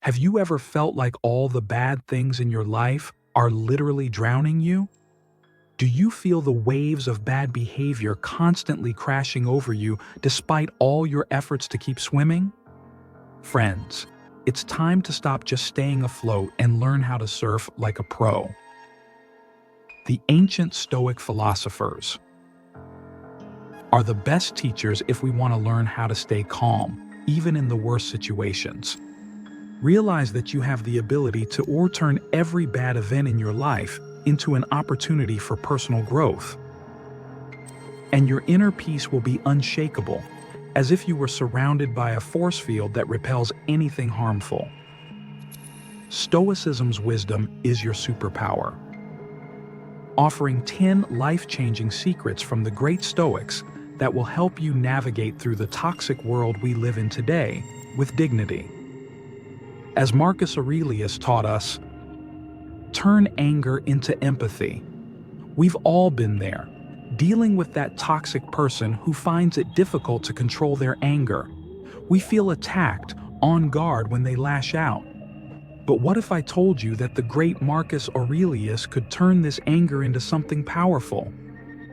Have you ever felt like all the bad things in your life are literally drowning you? Do you feel the waves of bad behavior constantly crashing over you despite all your efforts to keep swimming? Friends, it's time to stop just staying afloat and learn how to surf like a pro. The ancient Stoic philosophers are the best teachers if we want to learn how to stay calm, even in the worst situations. Realize that you have the ability to turn every bad event in your life into an opportunity for personal growth. And your inner peace will be unshakable, as if you were surrounded by a force field that repels anything harmful. Stoicism's wisdom is your superpower, offering 10 life-changing secrets from the great Stoics that will help you navigate through the toxic world we live in today with dignity. As Marcus Aurelius taught us, turn anger into empathy. We've all been there, dealing with that toxic person who finds it difficult to control their anger. We feel attacked, on guard when they lash out. But what if I told you that the great Marcus Aurelius could turn this anger into something powerful?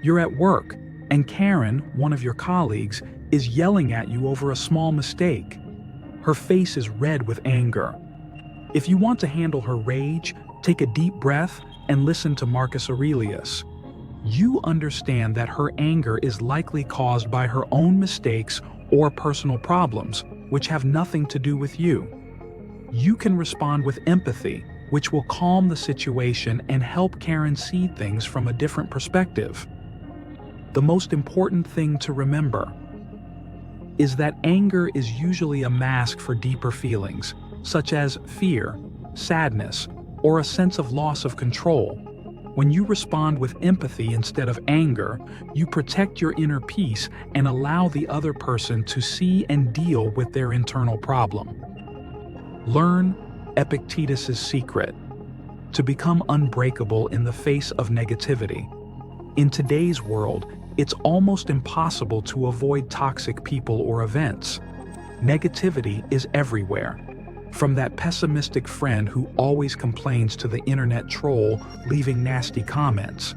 You're at work, and Karen, one of your colleagues, is yelling at you over a small mistake. Her face is red with anger. If you want to handle her rage, take a deep breath and listen to Marcus Aurelius. You understand that her anger is likely caused by her own mistakes or personal problems, which have nothing to do with you. You can respond with empathy, which will calm the situation and help Karen see things from a different perspective. The most important thing to remember is that anger is usually a mask for deeper feelings, such as fear, sadness, or a sense of loss of control. When you respond with empathy instead of anger, you protect your inner peace and allow the other person to see and deal with their internal problem. Learn Epictetus' secret to become unbreakable in the face of negativity. In today's world, it's almost impossible to avoid toxic people or events. Negativity is everywhere. From that pessimistic friend who always complains to the internet troll, leaving nasty comments.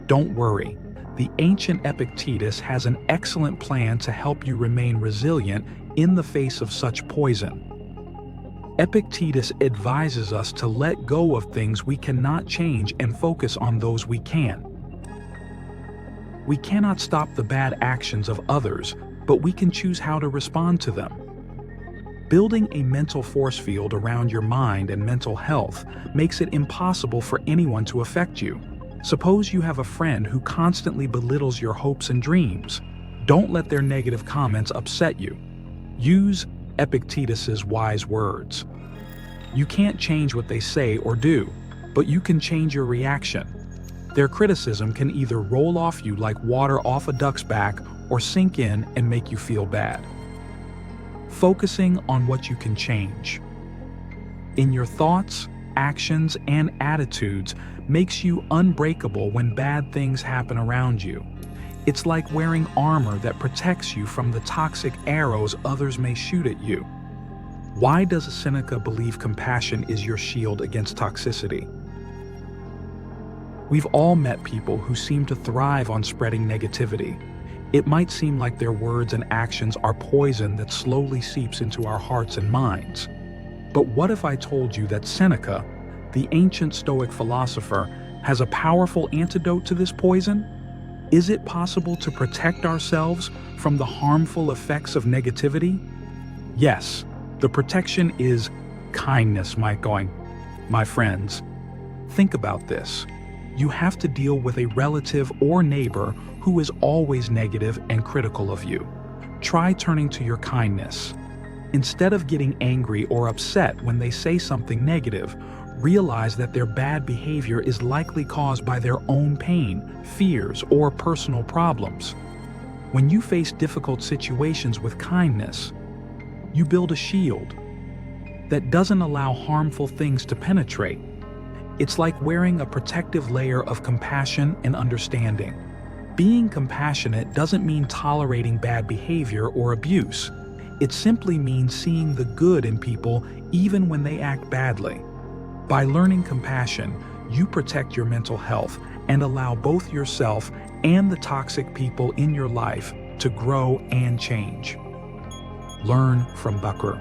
Don't worry, the ancient Epictetus has an excellent plan to help you remain resilient in the face of such poison. Epictetus advises us to let go of things we cannot change and focus on those we can. We cannot stop the bad actions of others, but we can choose how to respond to them. Building a mental force field around your mind and mental health makes it impossible for anyone to affect you. Suppose you have a friend who constantly belittles your hopes and dreams. Don't let their negative comments upset you. Use Epictetus's wise words. You can't change what they say or do, but you can change your reaction. Their criticism can either roll off you like water off a duck's back or sink in and make you feel bad. Focusing on what you can change in your thoughts, actions, and attitudes makes you unbreakable when bad things happen around you. It's like wearing armor that protects you from the toxic arrows others may shoot at you. Why does Seneca believe compassion is your shield against toxicity? We've all met people who seem to thrive on spreading negativity. It might seem like their words and actions are poison that slowly seeps into our hearts and minds. But what if I told you that Seneca, the ancient Stoic philosopher, has a powerful antidote to this poison? Is it possible to protect ourselves from the harmful effects of negativity? Yes, the protection is kindness, my friends. Think about this. You have to deal with a relative or neighbor who is always negative and critical of you. Try turning to your kindness. Instead of getting angry or upset when they say something negative, realize that their bad behavior is likely caused by their own pain, fears, or personal problems. When you face difficult situations with kindness, you build a shield that doesn't allow harmful things to penetrate. It's like wearing a protective layer of compassion and understanding. Being compassionate doesn't mean tolerating bad behavior or abuse. It simply means seeing the good in people even when they act badly. By learning compassion, you protect your mental health and allow both yourself and the toxic people in your life to grow and change. Learn from Bucker.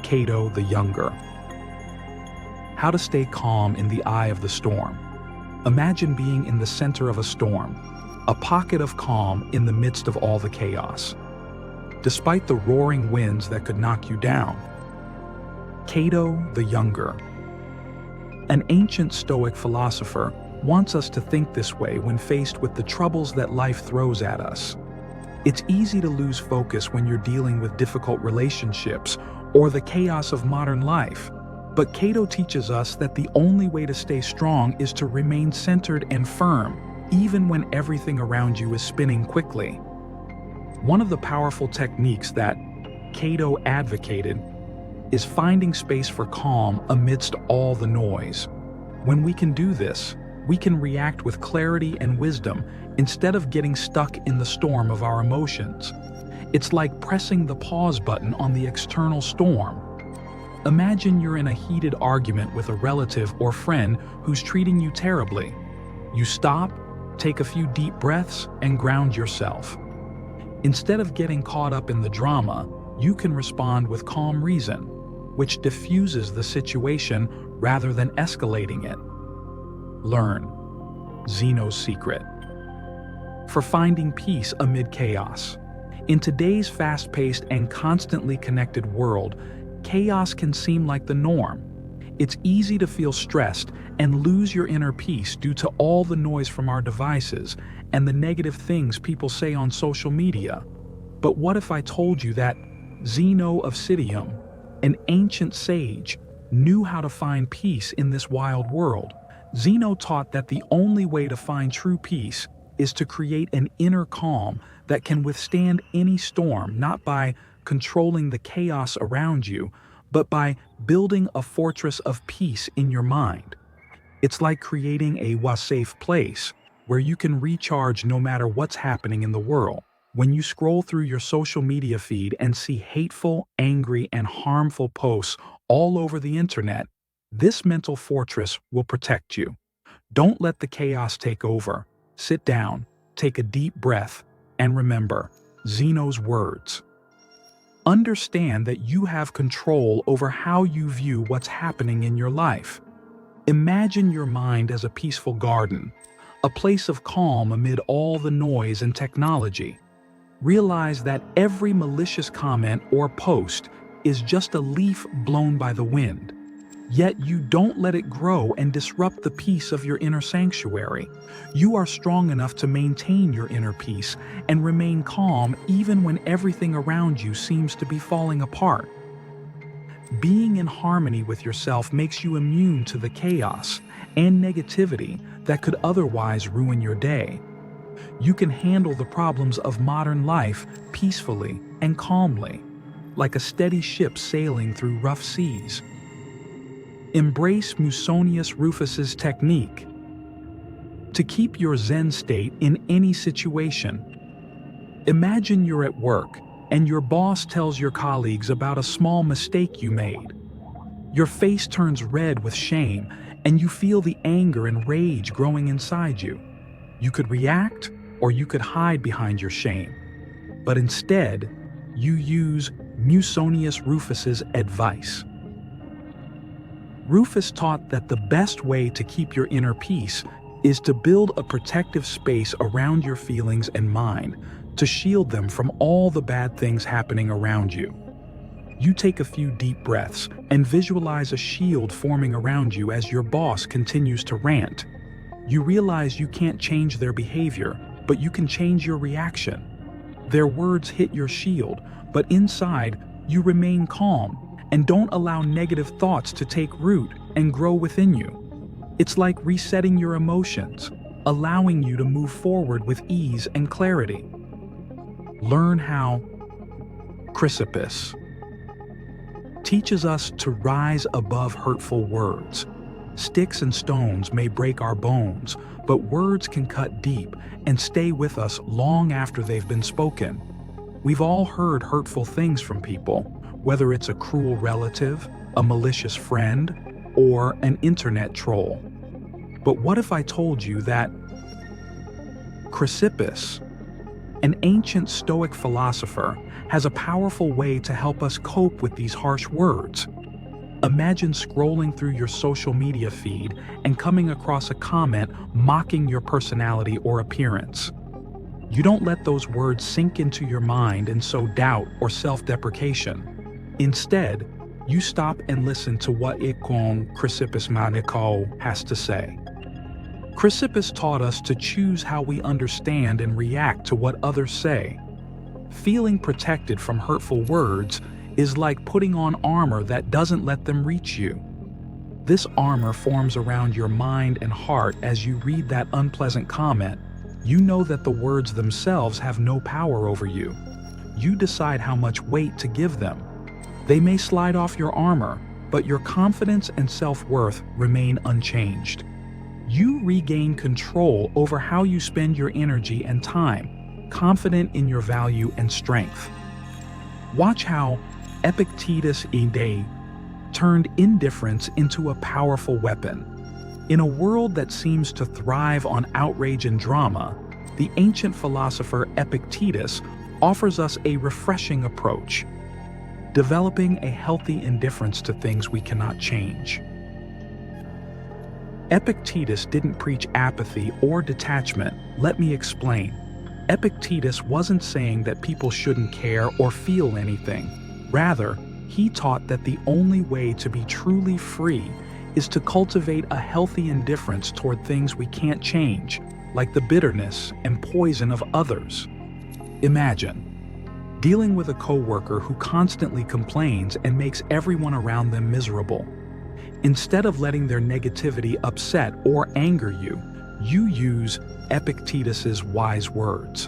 Cato the Younger. How to stay calm in the eye of the storm. Imagine being in the center of a storm, a pocket of calm in the midst of all the chaos. Despite the roaring winds that could knock you down. Cato the Younger. An ancient Stoic philosopher wants us to think this way when faced with the troubles that life throws at us. It's easy to lose focus when you're dealing with difficult relationships or the chaos of modern life. But Cato teaches us that the only way to stay strong is to remain centered and firm, even when everything around you is spinning quickly. One of the powerful techniques that Cato advocated is finding space for calm amidst all the noise. When we can do this, we can react with clarity and wisdom instead of getting stuck in the storm of our emotions. It's like pressing the pause button on the external storm. Imagine you're in a heated argument with a relative or friend who's treating you terribly. You stop, take a few deep breaths, and ground yourself. Instead of getting caught up in the drama, you can respond with calm reason, which diffuses the situation rather than escalating it. Learn Zenos' secret for finding peace amid chaos. In today's fast-paced and constantly connected world, chaos can seem like the norm. It's easy to feel stressed and lose your inner peace due to all the noise from our devices and the negative things people say on social media. But what if I told you that Zeno of Citium, an ancient sage, knew how to find peace in this wild world? Zeno taught that the only way to find true peace is to create an inner calm that can withstand any storm, not by controlling the chaos around you, but by building a fortress of peace in your mind. It's like creating a safe place where you can recharge no matter what's happening in the world. When you scroll through your social media feed and see hateful, angry, and harmful posts all over the internet, this mental fortress will protect you. Don't let the chaos take over. Sit down, take a deep breath, and remember Zeno's words. Understand that you have control over how you view what's happening in your life. Imagine your mind as a peaceful garden, a place of calm amid all the noise and technology. Realize that every malicious comment or post is just a leaf blown by the wind. Yet you don't let it grow and disrupt the peace of your inner sanctuary. You are strong enough to maintain your inner peace and remain calm even when everything around you seems to be falling apart. Being in harmony with yourself makes you immune to the chaos and negativity that could otherwise ruin your day. You can handle the problems of modern life peacefully and calmly, like a steady ship sailing through rough seas. Embrace Musonius Rufus's technique to keep your Zen state in any situation. Imagine you're at work and your boss tells your colleagues about a small mistake you made. Your face turns red with shame and you feel the anger and rage growing inside you. You could react or you could hide behind your shame. But instead, you use Musonius Rufus's advice. Rufus taught that the best way to keep your inner peace is to build a protective space around your feelings and mind to shield them from all the bad things happening around you. You take a few deep breaths and visualize a shield forming around you as your boss continues to rant. You realize you can't change their behavior, but you can change your reaction. Their words hit your shield, but inside, you remain calm and don't allow negative thoughts to take root and grow within you. It's like resetting your emotions, allowing you to move forward with ease and clarity. Learn how Crispus teaches us to rise above hurtful words. Sticks and stones may break our bones, but words can cut deep and stay with us long after they've been spoken. We've all heard hurtful things from people, whether it's a cruel relative, a malicious friend, or an internet troll. But what if I told you that Crispus, an ancient Stoic philosopher, has a powerful way to help us cope with these harsh words? Imagine scrolling through your social media feed and coming across a comment mocking your personality or appearance. You don't let those words sink into your mind and sow doubt or self-deprecation. Instead, you stop and listen to what Crispus has to say. Crispus taught us to choose how we understand and react to what others say. Feeling protected from hurtful words is like putting on armor that doesn't let them reach you. This armor forms around your mind and heart as you read that unpleasant comment. You know that the words themselves have no power over you. You decide how much weight to give them. They may slide off your armor, but your confidence and self-worth remain unchanged. You regain control over how you spend your energy and time, confident in your value and strength. Watch how Epictetus and Seneca turned indifference into a powerful weapon. In a world that seems to thrive on outrage and drama, the ancient philosopher Epictetus offers us a refreshing approach, developing a healthy indifference to things we cannot change. Epictetus didn't preach apathy or detachment. Let me explain. Epictetus wasn't saying that people shouldn't care or feel anything. Rather, he taught that the only way to be truly free is to cultivate a healthy indifference toward things we can't change, like the bitterness and poison of others. Imagine dealing with a coworker who constantly complains and makes everyone around them miserable. Instead of letting their negativity upset or anger you, you use Epictetus's wise words.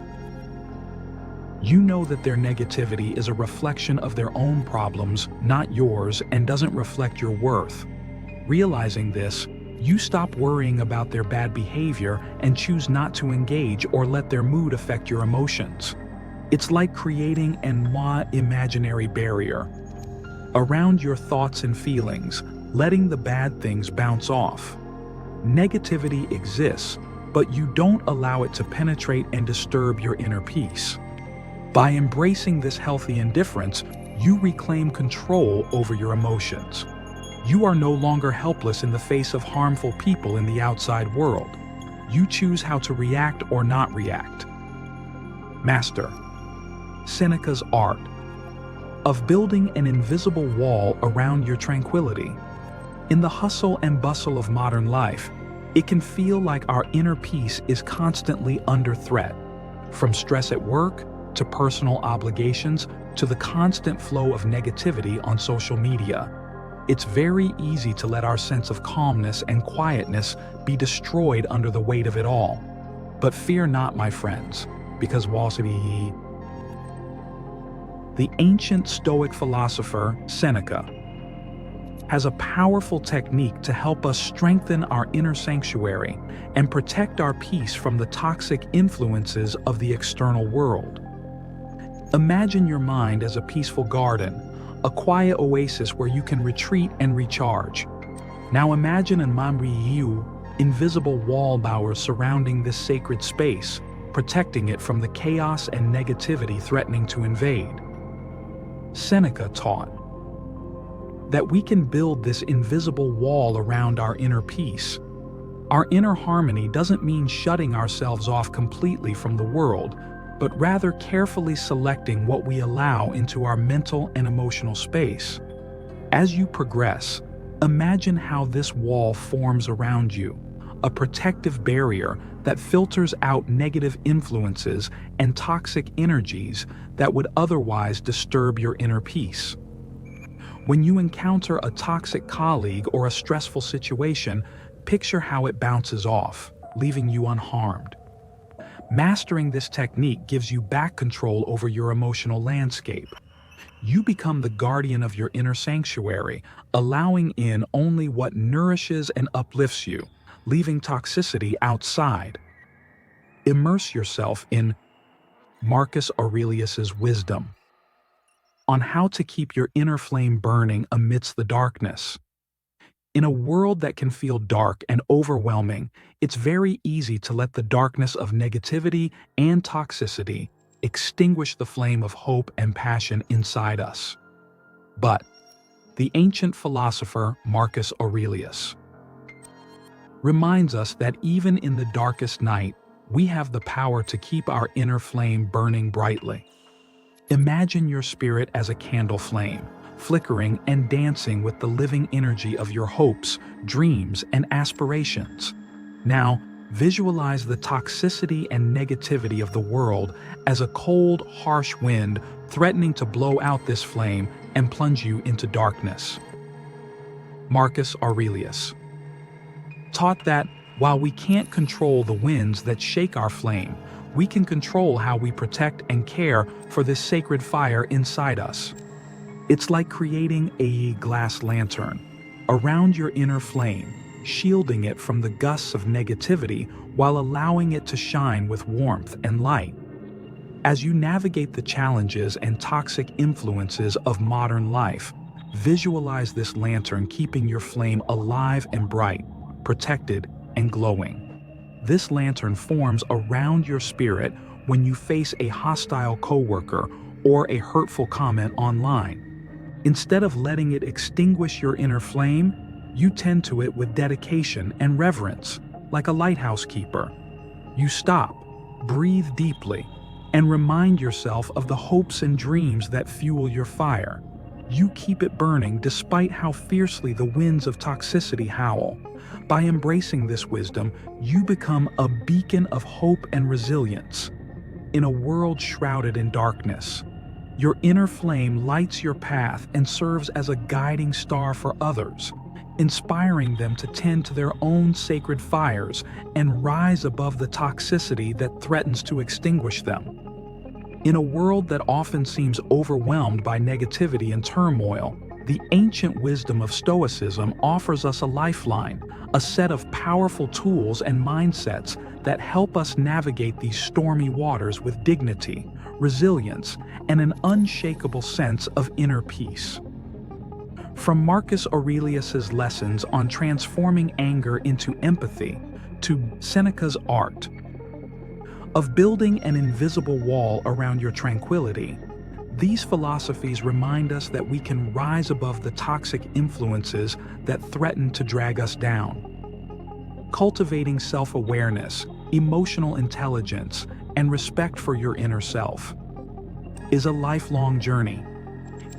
You know that their negativity is a reflection of their own problems, not yours, and doesn't reflect your worth. Realizing this, you stop worrying about their bad behavior and choose not to engage or let their mood affect your emotions. It's like creating an imaginary barrier around your thoughts and feelings, letting the bad things bounce off. Negativity exists, but you don't allow it to penetrate and disturb your inner peace. By embracing this healthy indifference, you reclaim control over your emotions. You are no longer helpless in the face of harmful people in the outside world. You choose how to react or not react. Master Seneca's art of building an invisible wall around your tranquility. In the hustle and bustle of modern life, it can feel like our inner peace is constantly under threat. From stress at work, to personal obligations, to the constant flow of negativity on social media. It's very easy to let our sense of calmness and quietness be destroyed under the weight of it all. But fear not, my friends, because the ancient Stoic philosopher Seneca has a powerful technique to help us strengthen our inner sanctuary and protect our peace from the toxic influences of the external world. Imagine your mind as a peaceful garden, a quiet oasis where you can retreat and recharge. Now imagine an invisible wall surrounding this sacred space, protecting it from the chaos and negativity threatening to invade. Seneca taught that we can build this invisible wall around our inner peace. Our inner harmony doesn't mean shutting ourselves off completely from the world, but rather carefully selecting what we allow into our mental and emotional space. As you progress, imagine how this wall forms around you, a protective barrier that filters out negative influences and toxic energies that would otherwise disturb your inner peace. When you encounter a toxic colleague or a stressful situation, picture how it bounces off, leaving you unharmed. Mastering this technique gives you back control over your emotional landscape. You become the guardian of your inner sanctuary, allowing in only what nourishes and uplifts you, leaving toxicity outside. Immerse yourself in Marcus Aurelius's wisdom on how to keep your inner flame burning amidst the darkness. In a world that can feel dark and overwhelming, it's very easy to let the darkness of negativity and toxicity extinguish the flame of hope and passion inside us. But the ancient philosopher Marcus Aurelius reminds us that even in the darkest night, we have the power to keep our inner flame burning brightly. Imagine your spirit as a candle flame, flickering and dancing with the living energy of your hopes, dreams, and aspirations. Now, visualize the toxicity and negativity of the world as a cold, harsh wind threatening to blow out this flame and plunge you into darkness. Marcus Aurelius taught that while we can't control the winds that shake our flame, we can control how we protect and care for this sacred fire inside us. It's like creating a glass lantern around your inner flame, shielding it from the gusts of negativity while allowing it to shine with warmth and light. As you navigate the challenges and toxic influences of modern life, visualize this lantern keeping your flame alive and bright, protected and glowing. This lantern forms around your spirit when you face a hostile coworker or a hurtful comment online. Instead of letting it extinguish your inner flame, you tend to it with dedication and reverence, like a lighthouse keeper. You stop, breathe deeply, and remind yourself of the hopes and dreams that fuel your fire. You keep it burning despite how fiercely the winds of toxicity howl. By embracing this wisdom, you become a beacon of hope and resilience. In a world shrouded in darkness, your inner flame lights your path and serves as a guiding star for others, inspiring them to tend to their own sacred fires and rise above the toxicity that threatens to extinguish them. In a world that often seems overwhelmed by negativity and turmoil, the ancient wisdom of Stoicism offers us a lifeline, a set of powerful tools and mindsets that help us navigate these stormy waters with dignity, resilience, and an unshakable sense of inner peace. From Marcus Aurelius's lessons on transforming anger into empathy to Seneca's art of building an invisible wall around your tranquility, these philosophies remind us that we can rise above the toxic influences that threaten to drag us down. Cultivating self-awareness, emotional intelligence, and respect for your inner self is a lifelong journey.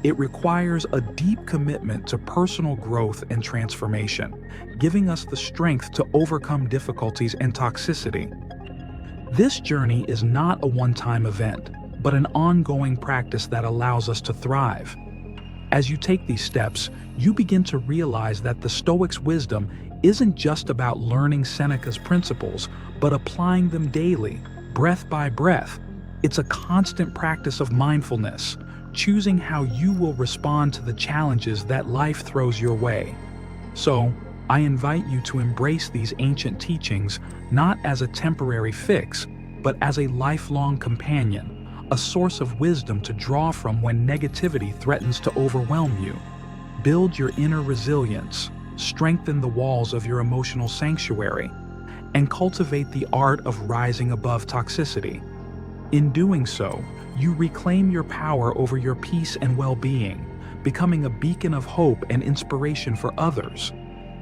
It requires a deep commitment to personal growth and transformation, giving us the strength to overcome difficulties and toxicity. This journey is not a one-time event, but an ongoing practice that allows us to thrive. As you take these steps, you begin to realize that the Stoics' wisdom isn't just about learning Seneca's principles, but applying them daily, breath by breath. It's a constant practice of mindfulness, choosing how you will respond to the challenges that life throws your way. So, I invite you to embrace these ancient teachings not as a temporary fix, but as a lifelong companion, a source of wisdom to draw from when negativity threatens to overwhelm you. Build your inner resilience, strengthen the walls of your emotional sanctuary, and cultivate the art of rising above toxicity. In doing so, you reclaim your power over your peace and well-being, becoming a beacon of hope and inspiration for others.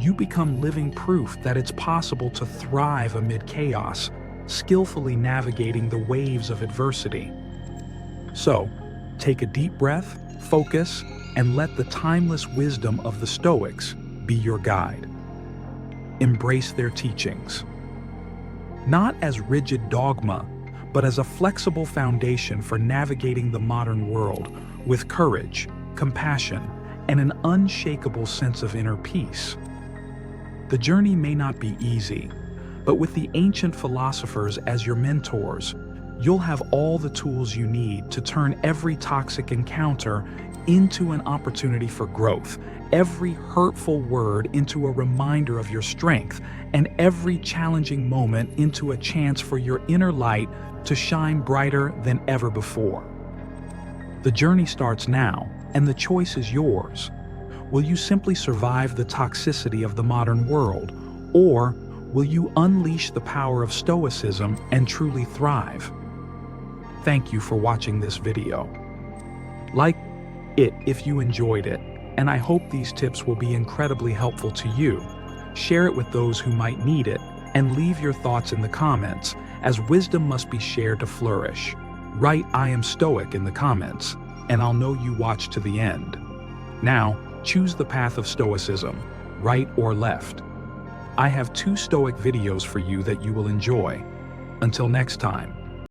You become living proof that it's possible to thrive amid chaos, skillfully navigating the waves of adversity. So, take a deep breath, focus, and let the timeless wisdom of the Stoics be your guide. Embrace their teachings, not as rigid dogma, but as a flexible foundation for navigating the modern world with courage, compassion, and an unshakable sense of inner peace. The journey may not be easy, but with the ancient philosophers as your mentors, you'll have all the tools you need to turn every toxic encounter into an opportunity for growth, every hurtful word into a reminder of your strength, and every challenging moment into a chance for your inner light to shine brighter than ever before. The journey starts now, and the choice is yours. Will you simply survive the toxicity of the modern world, or will you unleash the power of Stoicism and truly thrive? Thank you for watching this video. Like it if you enjoyed it, and I hope these tips will be incredibly helpful to you. Share it with those who might need it, and leave your thoughts in the comments, as wisdom must be shared to flourish. Write "I am Stoic" in the comments, and I'll know you watched to the end. Now, choose the path of Stoicism, right or left. I have 2 Stoic videos for you that you will enjoy. Until next time.